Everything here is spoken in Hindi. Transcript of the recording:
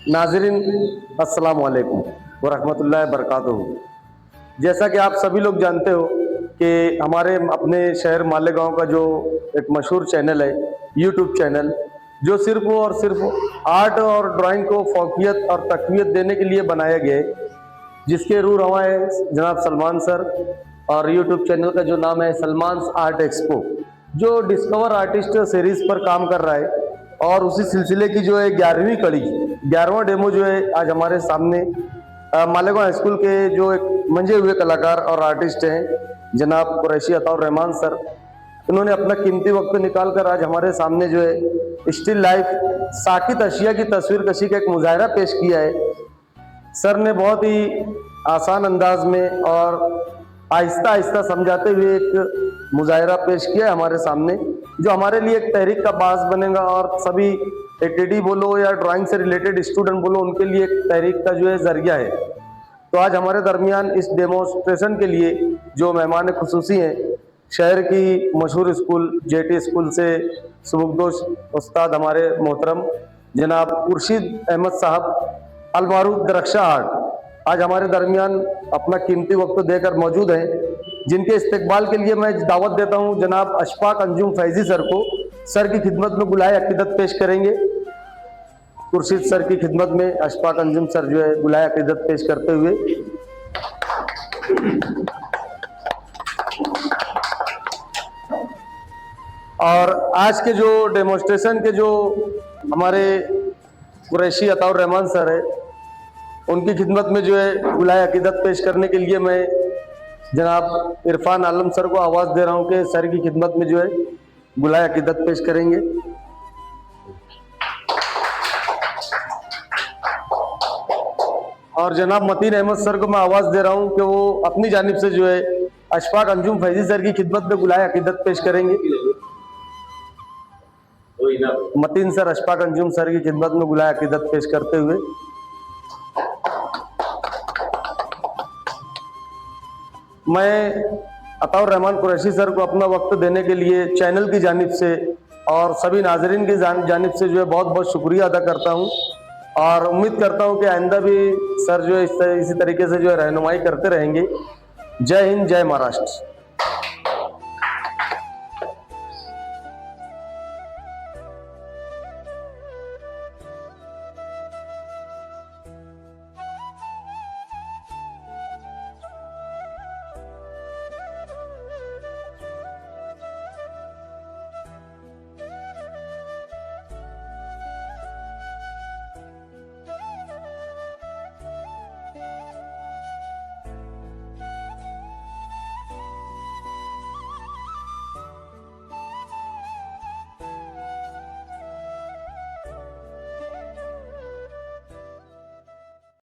नाज़रीन अस्सलाम वालेकुम व रहमतुल्लाहि व बरकातुहू। जैसा कि आप सभी लोग जानते हो कि हमारे अपने शहर मालेगांव का जो एक मशहूर चैनल है, यूट्यूब चैनल, जो सिर्फ और सिर्फ आर्ट और ड्राइंग को फोकियत और तकवीत देने के लिए बनाया गया है, जिसके रूह रवा है जनाब सलमान सर, और यूट्यूब चैनल का जो नाम है सलमान आर्टेक्सपो, जो डिस्कवर आर्टिस्ट सीरीज़ पर काम कर रहा है। और उसी सिलसिले की जो है 11वीं कड़ी, 11वां डेमो जो है आज हमारे सामने मालेगांव हाई स्कूल के जो एक मंजे हुए कलाकार और आर्टिस्ट हैं जनाब कुरैशी अताउर्रहमान सर, उन्होंने अपना कीमती वक्त निकाल कर आज हमारे सामने जो है स्टिल लाइफ साकित अशिया की तस्वीर कशी का एक मुजाहरा पेश किया है। सर ने बहुत ही आसान अंदाज में और आहिस्ता आहिस्ता समझाते हुए एक मुजाहरा पेश किया है हमारे सामने, जो हमारे लिए एक तहरीक का बास बनेगा और सभी एटीडी बोलो या ड्राइंग से रिलेटेड स्टूडेंट बोलो, उनके लिए एक तहरीक का जो है जरिया है। तो आज हमारे दरमियान इस डेमोन्स्ट्रेशन के लिए जो मेहमान खुसूसी हैं, शहर की मशहूर स्कूल जेटी स्कूल से सुबुकदोश उस्ताद हमारे मोहतरम जनाब खुर्शीद अहमद साहब अलमारूफ दरख्शा आर्ट, आज हमारे दरमियान अपना कीमती वक्त देकर मौजूद हैं, जिनके इस्तकबाल के लिए मैं दावत देता हूं जनाब अशफाक अंजुम फैजी सर को। सर की खिदमत में गुलाए अकीदत पेश करेंगे। खुर्शीद सर की खिदमत में अशफाक अंजुम सर जो है गुलाए अकीदत पेश करते हुए। और आज के जो डेमोन्स्ट्रेशन के जो हमारे कुरैशी अताउर्रहमान सर है, उनकी खिदमत में जो है गुलाय अकीदत पेश करने के लिए मैं जनाब इरफान आलम सर को आवाज़ दे रहा हूं कि सर की खिदमत में जो है गुलाय अकीदत पेश करेंगे। और जनाब मतीन अहमद सर को मैं आवाज़ दे रहा हूं कि वो अपनी जानिब से जो है अशफाक अंजुम फैजी सर की खिदमत में गुलाय अकीदत पेश करेंगे। मतीन सर अशफाक अंजुम सर की खिदमत में गुलाय अकीदत पेश करते हुए मैं अताउर्रहमान कुरैशी सर को अपना वक्त देने के लिए चैनल की जानिब से और सभी नाजरीन की जानिब से जो है बहुत बहुत शुक्रिया अदा करता हूं और उम्मीद करता हूं कि आइंदा भी सर जो है इसी तरीके से जो है रहनुमाई करते रहेंगे। जय हिंद, जय महाराष्ट्र।